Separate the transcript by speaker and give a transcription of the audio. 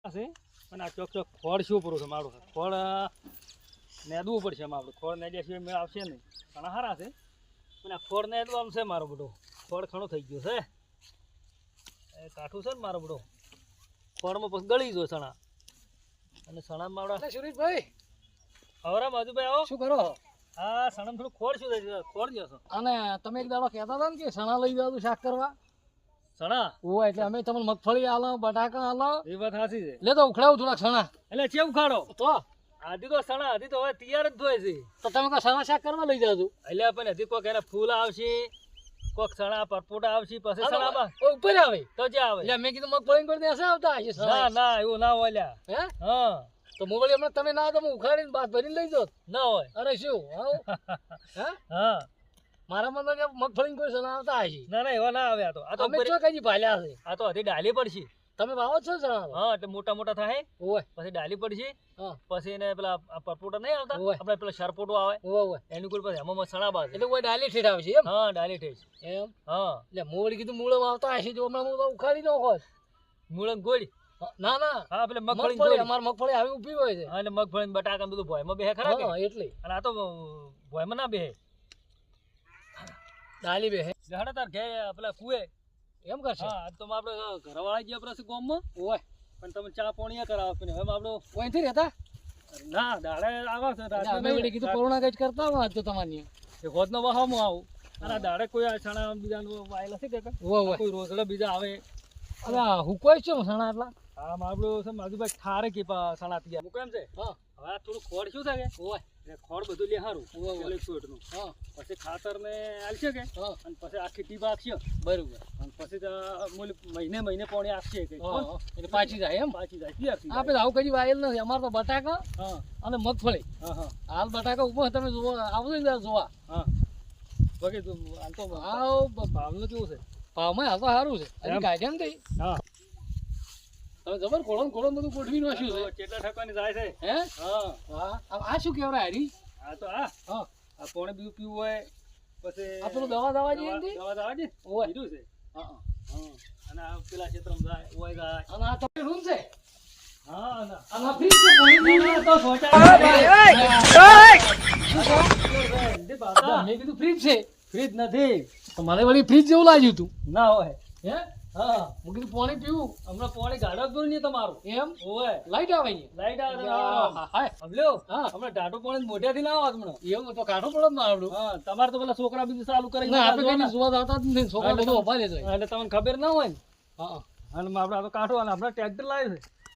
Speaker 1: છે અને આ ચોક ચોક ખોળ શું પૂરું છે મારું ખોળ નેદવું પડશે આપણે ખોળ નેદ્યા સિવાય મેળ આવશે નહીં ઘણા સારા છે અને આ ખોળ નેદવાનું છે મારો બધો ખોળ ઘણો થઈ ગયો છે એ કાઠું છે ને મારો બધો ખોળમાં પછી ગળી જો સણા અને સણામાં આપણા
Speaker 2: સુરેશભાઈ
Speaker 1: હવરા માધુભાઈ આવો
Speaker 2: શું કરો?
Speaker 1: હા સણામાં થોડું ખોળ શું થાય ખોળ જશો
Speaker 2: અને તમે એક દાડો કહેતા હતા ને કે સણા લઈ જાવ શાક કરવા.
Speaker 1: સણા
Speaker 2: ઓય એટલે અમે તમને મગફળી આલો બટાકા આલો
Speaker 1: એ વાત સાચી છે
Speaker 2: લે તો ઉખડાવું થોડાક સણા
Speaker 1: એટલે ચેવું ખાડો
Speaker 2: તો
Speaker 1: આધી તો સણા આધી તો હવે તૈયાર જ થાય છે
Speaker 2: તમે કોઈ સણા શાક કરવા લઈ જાવ
Speaker 1: એટલે પણ હજી કોઈક એના ફૂલ આવશે કોઈક સણા પરપોટા આવશે પછી સણામાં
Speaker 2: ઉપર આવે
Speaker 1: તો જ્યાં આવે
Speaker 2: એટલે મેં કીધું મગફળી કરી દેશે આવતા હશે
Speaker 1: ના ના એવું ના હોય લ્યા
Speaker 2: હે
Speaker 1: હા
Speaker 2: તો મોબાઈલ હમણાં તમે ના તો હું ઉખાડીને બાદ ભરીને લઈ જાવ.
Speaker 1: ના હોય
Speaker 2: અરે શું આવું હે
Speaker 1: હા
Speaker 2: મારા મતલબ કે મગફળી કોઈ સણા આવતા હશે.
Speaker 1: ના ના એવા ના આવે આ તો
Speaker 2: અમે જો કઈ ભાલ્યા છે
Speaker 1: આ તો હજી ડાલી પડશે
Speaker 2: તમે વાવો છો સણા?
Speaker 1: હા એટલે મોટા મોટા થાય
Speaker 2: ઓય
Speaker 1: પછી ડાલી પડશે
Speaker 2: હા
Speaker 1: પછી એને પેલા પરપોટા નહીં આવતા
Speaker 2: ઓય.
Speaker 1: આપણે પેલા સરપોટો આવે
Speaker 2: ઓય
Speaker 1: એની કોઈ પછી એમાં સણા બાદ
Speaker 2: એટલે કોઈ ડાલી ઠેઠ આવશે એમ
Speaker 1: હા ડાલી ઠેસ
Speaker 2: એમ
Speaker 1: હા
Speaker 2: એટલે મોડી કીધું મૂળમાં આવતા હશે જો હમણાં હું તો ઉખાડી ન હોત.
Speaker 1: મૂળમ ગોળી
Speaker 2: ના ના
Speaker 1: હા પેલે મગફળી
Speaker 2: મગફળી અમાર મગફળી આવી ઊભી હોય છે.
Speaker 1: અને મગફળી બટાકા બધું ભોયમાં બેહે ખરા કે
Speaker 2: હા એટલે
Speaker 1: અને આ તો ભોયમાં ના બેહે
Speaker 2: ડાલી બે
Speaker 1: જહાડે તાર ઘે પેલા કુએ
Speaker 2: એમ કરશે.
Speaker 1: હા તો આપણે ઘરવાળા ગયા આપણે ગામમાં
Speaker 2: ઓય
Speaker 1: પણ તમે ચા પાણી કરાવો પણ હવે આપણો
Speaker 2: ઓયથી રહેતા
Speaker 1: ના દાડે આવે છે
Speaker 2: એટલે અમે વળી કીધું કોરોના કઈ કરતા હોય તો તમારી
Speaker 1: હોદનો વહામાં આવું અને આ દાડે કોઈ આ છાણા બીજાનું વાયેલા છે કે
Speaker 2: ઓય
Speaker 1: કોઈ રોસડા બીજા આવે
Speaker 2: અરે હુકોય છે સણા એટલા
Speaker 1: હા મારું છે માધુભાઈ ઠારે કે સણા તૈયાર મૂકો એમ છે
Speaker 2: હા
Speaker 1: હવે આ થોડું ખોડ શું થાય કે
Speaker 2: ઓય
Speaker 1: એટલે ખોડ બધું લે સારું
Speaker 2: ઓય.
Speaker 1: પેલું છોટનું
Speaker 2: હા
Speaker 1: પછી ખાતર ને આલશે કે
Speaker 2: હા
Speaker 1: અને પછી આખી ટીપ આપશે
Speaker 2: બરોબર
Speaker 1: અને પછી તો મહિને મહિને પાણી આપશે કે
Speaker 2: હા એટલે પાછી જાય એમ
Speaker 1: પાછી જાય તૈયાર થઈ
Speaker 2: આપણે આવું કઈ વાયેલ નથી અમારે તો બટાકા
Speaker 1: હા
Speaker 2: અને મગફળી
Speaker 1: હા હા
Speaker 2: હાલ બટાકા ઉપર તમે જોવા આવજો ને જોવા
Speaker 1: હા બાકી તું હાલ તો
Speaker 2: આવ
Speaker 1: ભાવનું કેવું છે
Speaker 2: ભાવમાં હાલ તો સારું છે હજી
Speaker 1: એમ?
Speaker 2: કાઢ્યા ને કઈ
Speaker 1: હા
Speaker 2: તમે જબર ખોળો ખોળો બધું ગોઠવી નાખ્યું છે
Speaker 1: કેટલા ઠકવાની જાય છે
Speaker 2: હે
Speaker 1: હા
Speaker 2: હા આ શું કહેવાય હરી
Speaker 1: આ તો આ
Speaker 2: હા
Speaker 1: આ પાણી બીજું પીવું હોય પછી
Speaker 2: આ પેલું દવા દવા જઈએ ને
Speaker 1: દવા દવા છે
Speaker 2: ઓય.
Speaker 1: કીધું છે
Speaker 2: હા
Speaker 1: હા અને આ પેલા ક્ષેત્રમાં જાય ઓય જાય
Speaker 2: અને આ તમે રૂમ છે
Speaker 1: હા ના
Speaker 2: અને આ ફ્રીજ છે પાણી
Speaker 1: ના, તો સોચા
Speaker 2: મેં કીધું ફ્રીજ છે
Speaker 1: ફ્રીજ નથી
Speaker 2: તો મને વળી ફ્રીજ જેવું લાગ્યું તું
Speaker 1: ના હોય
Speaker 2: હે
Speaker 1: હા
Speaker 2: મેં કીધું પાણી પીવું
Speaker 1: હમણાં પાણી ગાડો દૂર નહીં તમારું
Speaker 2: એમ
Speaker 1: ઓય
Speaker 2: લાઈટ આવે અહીંયા
Speaker 1: લાઈટ આવે તો
Speaker 2: યા,
Speaker 1: આવો.
Speaker 2: હાય.
Speaker 1: સમજ્યો
Speaker 2: હા.
Speaker 1: હમણાં ટાટુ પાણી મોઢેથી ના આવો હમણાં
Speaker 2: એવું તો કાઢો પડે ને આપણું
Speaker 1: હા તમારે તો પેલા છોકરા બીજું ચાલુ કરી
Speaker 2: ના આપણે કઈ જોવા આવતા જ નથી છોકરા બધું ઉભા રહેતો હોય.
Speaker 1: એટલે તમને ખબર ના હોય ને
Speaker 2: હા
Speaker 1: અને આપણે આ તો કાઢો અને આપણે ટ્રેક્ટર લાવ્યું છે